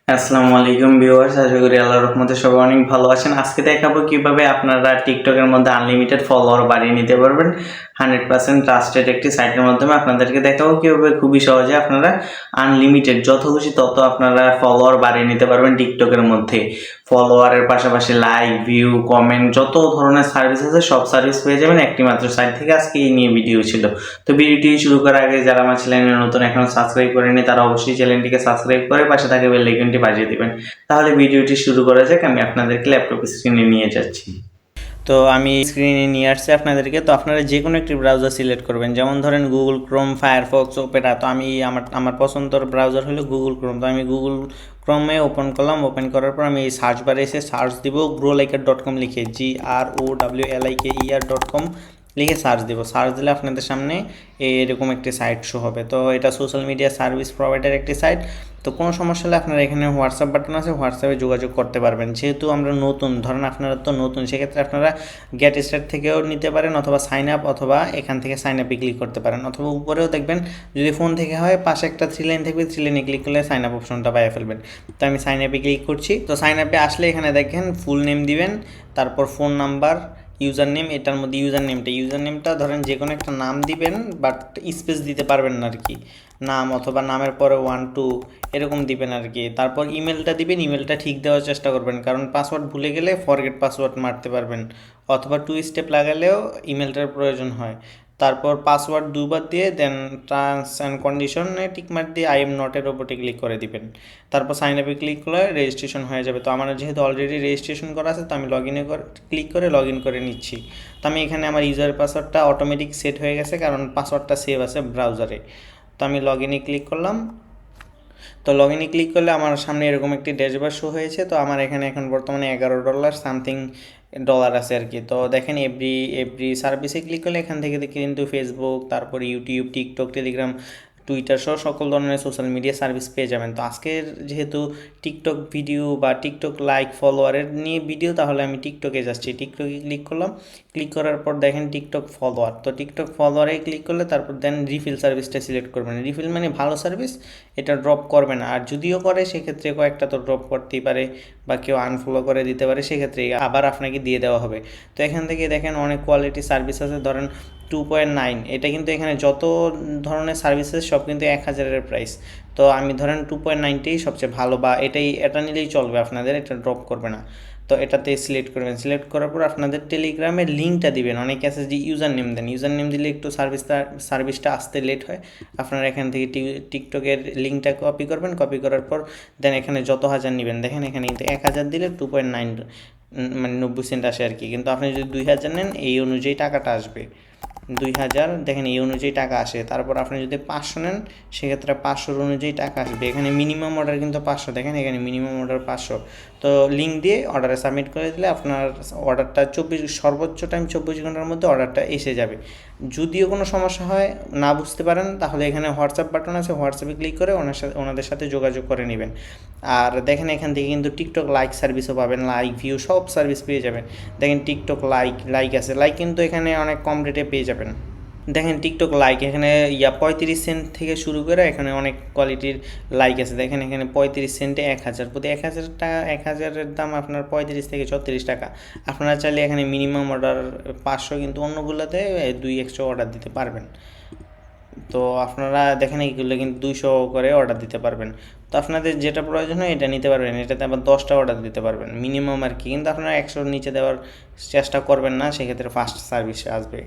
আসসালামু আলাইকুম ভিউয়ার্স, আশা করি আল্লাহর রহমতে সবাই অনেক ভালো আছেন। আজকে দেখাবো কিভাবে আপনারা টিকটকের মধ্যে আনলিমিটেড ফলোয়ার বাড়িয়ে নিতে পারবেন 100% ট্রাস্টেড একটি সাইটের মাধ্যমে। আপনাদেরকে দেখাবো কিভাবে খুবই সহজে আপনারা আনলিমিটেড যত খুশি তত আপনারা ফলোয়ার বাড়িয়ে নিতে পারবেন টিকটকের মধ্যে। ফলোয়ারের পাশাপাশি লাইক, ভিউ, কমেন্ট যত ধরনের সার্ভিস আছে সব সার্ভিস পেয়ে যাবেন একটি মাত্র সাইট থেকে। আজকে এই নিয়ে ভিডিও ছিল। তো ভিডিওটি শুরু করার আগে যারা আমার চ্যানেলে নতুন এখনো সাবস্ক্রাইব করেনি তারা অবশ্যই চ্যানেলটিকে সাবস্ক্রাইব করে পাশে থাকা বেল আইকনটি বাজিয়ে দিবেন। তাহলে ভিডিওটি শুরু করা যাক। আমি আপনাদেরকে ল্যাপটপ স্ক্রিনে নিয়ে যাচ্ছি। তো আমি স্ক্রিনে নিয়ে আসছি আপনাদেরকে। তো আপনারা যে কোনো একটি ব্রাউজার সিলেক্ট করবেন, যেমন ধরেন গুগল ক্রোম, ফায়ারফক্স, ওপেরা। তো আমি আমার পছন্দের ব্রাউজার হলো গুগল ক্রোম। তো আমি গুগল ক্রোমে ওপেন করলাম। ওপেন করার পর আমি এই সার্চ বারে এসে সার্চ দিব growliker.com লিখে, GROWLIKER.com লিখে সার্চ দিব। সার্চ দিলে আপনাদের সামনে এরকম একটি সাইট শো হবে। তো এটা সোশ্যাল মিডিয়া সার্ভিস প্রোভাইডার একটি সাইট। তো কোনো সমস্যা হলে আপনারা এখানে হোয়াটসঅ্যাপ বাটন আছে, হোয়াটসঅ্যাপে যোগাযোগ করতে পারবেন। যেহেতু আমরা নতুন, ধরেন আপনারা তো নতুন, সেক্ষেত্রে আপনারা গেট স্টার্ট থেকেও নিতে পারেন, অথবা সাইন আপ, অথবা এখান থেকে সাইন আপে ক্লিক করতে পারেন, অথবা উপরেও দেখবেন যদি ফোন থেকে হয় পাশে একটা 3 লাইন থাকবে, 3 লাইনে ক্লিক করলে সাইন আপ অপশনটা পাইয়ে ফেলবেন। তো আমি সাইন আপে ক্লিক করছি। তো সাইন আপে আসলে এখানে দেখেন ফুল নেম দিবেন, তারপর ফোন নাম্বার, ইউজার নেম। এটার মধ্যে ইউজার নেমটা ধরেন যে কোনো একটা নাম দিবেন, বাট স্পেস দিতে পারবেন না আর কি। নাম অথবা নামের পরে 1 2 এরকম দিবেন আর কি। তারপর ইমেলটা দিবেন, ইমেলটা ঠিক দেওয়ার চেষ্টা করবেন, কারণ পাসওয়ার্ড ভুলে গেলে ফরগেট পাসওয়ার্ড মারতে পারবেন, অথবা 2 স্টেপ লাগালেও ইমেলটার প্রয়োজন হয়। তারপর পাসওয়ার্ড দুবার দিয়ে দেন টার্মস অ্যান্ড কন্ডিশনে টিকমার্ক দিয়ে আই এম নটের ওপরে ক্লিক করে দিবেন। তারপর সাইন আপে ক্লিক করলে রেজিস্ট্রেশন হয়ে যাবে। তো আমার যেহেতু অলরেডি রেজিস্ট্রেশন করা আছে, তো আমি লগ ইনে ক্লিক করে লগ ইন করে নিচ্ছি। তো আমি এখানে আমার ইউজার পাসওয়ার্ডটা অটোমেটিক সেট হয়ে গেছে, কারণ পাসওয়ার্ডটা সেভ আছে ব্রাউজারে। তো আমি লগ ইনে ক্লিক করলাম। তো লগ ইনে ক্লিক করলে আমার সামনে এরকম একটি ড্যাশবোর্ড শো হয়েছে। তো আমার এখানে এখন বর্তমানে $11 সামথিং ডলার আছে আর কি। তো দেখেন এভরি সার্ভিসে ক্লিক করলে এখান থেকে দেখি কিন্তু ফেসবুক, তারপর ইউটিউব, টিকটক, টেলিগ্রাম, টুইটার সহ সকল ধরনের সোশ্যাল মিডিয়া সার্ভিস পেয়ে যাবেন। তো আজকের যেহেতু টিকটক ভিডিও বা টিকটক লাইক ফলোয়ারের নিয়ে ভিডিও, তাহলে আমি টিকটকে যাচ্ছি। টিকটকে ক্লিক করলাম। ক্লিক করার পর দেখেন টিকটক ফলোয়ার। তো টিকটক ফলোয়ারে ক্লিক করলে তারপর দেন রিফিল সার্ভিসটা সিলেক্ট করবেন। রিফিল মানে ভালো সার্ভিস, এটা ড্রপ করবে না। আর যদিও করে সেক্ষেত্রে কয়েকটা তো ড্রপ করতেই পারে, বা কেউ আনফলো করে দিতে পারে, সেক্ষেত্রে আবার আপনাকে দিয়ে দেওয়া হবে। তো এখান থেকে দেখেন অনেক কোয়ালিটি সার্ভিস আছে। ধরেন 2.9, এটা কিন্তু এখানে যত ধরনের সার্ভিসেস সব কিন্তু 1000-এর প্রাইস। তো আমি ধরেন 2.9টাই সবচেয়ে ভালো, বা এটা নিলেই চলবে আপনাদের, এটা ড্রপ করবে না। তো এটাতে সিলেক্ট করবেন। সিলেক্ট করার পর আপনাদের টেলিগ্রামের লিঙ্কটা দিবেন। অনেকে আছে যে ইউজার নেম দেন, ইউজার নেম দিলে একটু সার্ভিসটা আসতে লেট হয়। আপনারা এখান থেকে টিকটকের লিঙ্কটা কপি করবেন। কপি করার পর দেন এখানে যত হাজার নেবেন, দেখেন এখানে কিন্তু 1000 দিলে 2.9 মানে 90 সেন্ট আসে আর কি। কিন্তু আপনি যদি 2000 নেন এই অনুযায়ী টাকাটা আসবে। 2000 দেখেন এই অনুযায়ী টাকা আসে। তারপর আপনি যদি 500 নেন সেক্ষেত্রে 500 অনুযায়ী টাকা আসবে। এখানে মিনিমাম অর্ডার কিন্তু 500, দেখেন এখানে মিনিমাম অর্ডার 500। তো লিঙ্ক দিয়ে অর্ডারে সাবমিট করে দিলে আপনার অর্ডারটা সর্বোচ্চ টাইম 24 ঘন্টার মধ্যে অর্ডারটা এসে যাবে। যদিও কোনো সমস্যা হয়, না বুঝতে পারেন, তাহলে এখানে হোয়াটসঅ্যাপ বাটন আছে, হোয়াটসঅ্যাপে ক্লিক করে ওনাদের সাথে যোগাযোগ করে নেবেন। আর দেখেন এখান থেকে কিন্তু টিকটক লাইক সার্ভিসও পাবেন, লাইক, ভিউ সব সার্ভিস পেয়ে যাবেন। দেখেন টিকটক লাইক আছে, লাইক কিন্তু এখানে অনেক কম রেটে পেয়ে যাবেন। দেখেন টিকটক লাইক এখানে 35 সেন্ট থেকে শুরু করে এখানে অনেক কোয়ালিটির লাইক আছে। দেখেন এখানে 35 সেন্টে 1000, প্রতি 1000 টাকা, 1000-এর দাম আপনার 35 থেকে 34 টাকা। আপনারা চাইলে এখানে মিনিমাম অর্ডার 500, কিন্তু অন্যগুলোতে 2 এক্সট্রা অর্ডার দিতে পারবেন। তো আপনারা দেখেন এইগুলো কিন্তু 200 করে অর্ডার দিতে পারবেন। তো আপনাদের যেটা প্রয়োজন হয় এটা নিতে পারবেন। এটাতে আবার 10টা অর্ডার দিতে পারবেন মিনিমাম আর কি। কিন্তু আপনারা 100-র নিচে দেওয়ার চেষ্টা করবেন না, সেক্ষেত্রে ফার্স্ট সার্ভিস আসবে।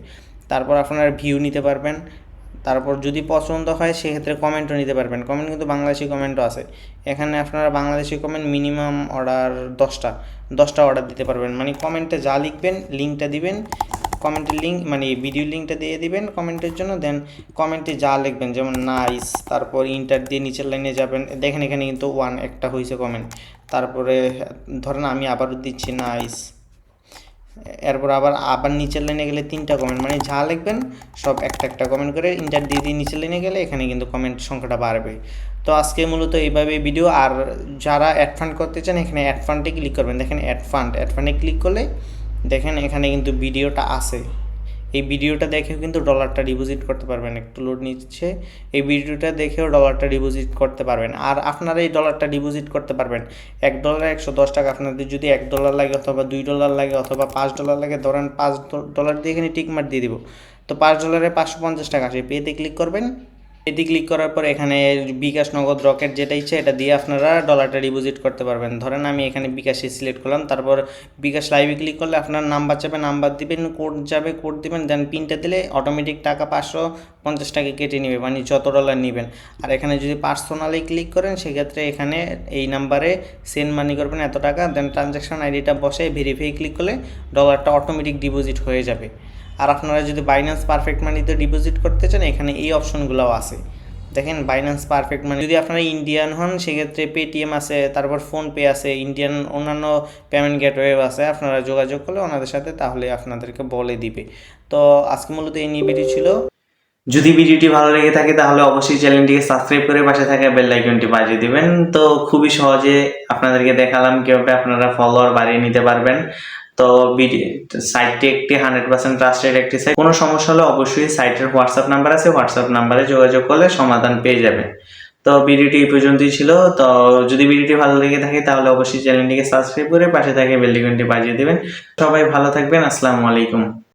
তারপর আপনারা ভিউ নিতে পারবেন। তারপর যদি পছন্দ হয় সেক্ষেত্রে কমেন্টও নিতে পারবেন। কমেন্ট কিন্তু বাংলাদেশি কমেন্টও আছে। এখানে আপনারা বাংলাদেশি কমেন্ট মিনিমাম অর্ডার 10টা অর্ডার দিতে পারবেন। মানে কমেন্টে যা লিখবেন লিঙ্কটা দিবেন, কমেন্টের লিঙ্ক মানে ভিডিও লিঙ্কটা দিয়ে দিবেন কমেন্টের জন্য। দেন কমেন্টে যা লিখবেন, যেমন নাইস, তারপর ইন্টার দিয়ে নিচের লাইনে যাবেন। দেখেন এখানে কিন্তু একটা হয়েছে কমেন্ট। তারপরে ধরেন আমি আবারও দিচ্ছি নাইস, এরপর আবার নিচের লাইনে গেলে 3টা কমেন্ট, মানে যা লিখবেন সব একটা কমেন্ট করে ইন্টার দিয়ে নিচের লাইনে গেলে এখানে কিন্তু কমেন্ট সংখ্যাটা বাড়বে। তো আজকে মূলত এইভাবে ভিডিও। আর যারা অ্যাড ফান্ড করতে চান এখানে অ্যাড ফান্ডে ক্লিক করবেন। দেখেন অ্যাড ফান্ডে ক্লিক করলে দেখেন এখানে কিন্তু ভিডিওটা আছে, এই ভিডিওটা দেখেও কিন্তু ডলারটা ডিপোজিট করতে পারবেন। একটু লোড নিচ্ছে, এই ভিডিওটা দেখেও ডলারটা ডিপোজিট করতে পারবেন। আর আপনারা এই ডলারটা ডিপোজিট করতে পারবেন $1 110 টাকা। আপনাদের যদি $1 লাগে অথবা $2 লাগে অথবা $5 লাগে, ধরেন $5 দিয়ে এখানে টিকমার্ক দিয়ে দিব, তো $5 550 টাকা আসে। পেতে ক্লিক করবেন, এটি ক্লিক করার পর এখানে বিকাশ, নগদ, রকেট যেটা ইচ্ছে এটা দিয়ে আপনারা ডলারটা ডিপোজিট করতে পারবেন। ধরেন আমি এখানে বিকাশে সিলেক্ট করলাম, তারপর বিকাশ লাইভে ক্লিক করলে আপনার নাম্বার চাবে, নাম্বার দিবেন, কোড যাবে, কোড দিবেন, দেন পিনটা দিলে অটোমেটিক টাকা 550 টাকা কেটে নেবে, মানে যত ডলার নেবেন। আর এখানে যদি পার্সোনালি ক্লিক করেন সেক্ষেত্রে এখানে এই নাম্বারে সেন্ড মানি করবেন এত টাকা, দেন ট্রানজ্যাকশন আইডিটা বসে ভেরিফাই ক্লিক করলে ডলারটা অটোমেটিক ডিপোজিট হয়ে যাবে। আর আপনারা যদি বাইন্যান্স পারফেক্ট মানিতে ডিপোজিট করতে চান এখানে এই অপশনগুলোও আছে। দেখেন বাইন্যান্স পারফেক্ট মানি, যদি আপনারা ইন্ডিয়ান হন সেক্ষেত্রে পেটিএম আছে, তারপর ফোনপে আছে, ইন্ডিয়ান অন্যান্য পেমেন্ট গেটওয়ে আছে, আপনারা যোগাযোগ করলে ওনাদের সাথে তাহলে আপনাদেরকে বলে দিবে। তো আজকে মূলত এই নিয়ে ভিডিও ছিল। যদি ভিডিওটি ভালো লেগে থাকে তাহলে অবশ্যই চ্যানেলটিকে সাবস্ক্রাইব করে পাশে থাকা বেল আইকনটি বাজিয়ে দিবেন। তো খুবই সহজে আপনাদেরকে দেখালাম কিভাবে আপনারা ফলোয়ার বাড়িয়ে নিতে পারবেন। তো সাইটটি একটি 100% ট্রাস্টেড একটি সাইট। কোনো সমস্যা হলে অবশ্যই সাইটের হোয়াটসঅ্যাপ নাম্বার আছে, হোয়াটসঅ্যাপ নাম্বারে যোগাযোগ করলে সমাধান পেয়ে যাবেন। তো ভিডিওটি এই পর্যন্তই ছিল। তো যদি ভিডিওটি ভালো লেগে থাকে তাহলে অবশ্যই চ্যানেলটিকে সাবস্ক্রাইব করে পাশে থাকা বেল আইকনটি বাজিয়ে দিবেন। সবাই ভালো থাকবেন। আসসালামু আলাইকুম।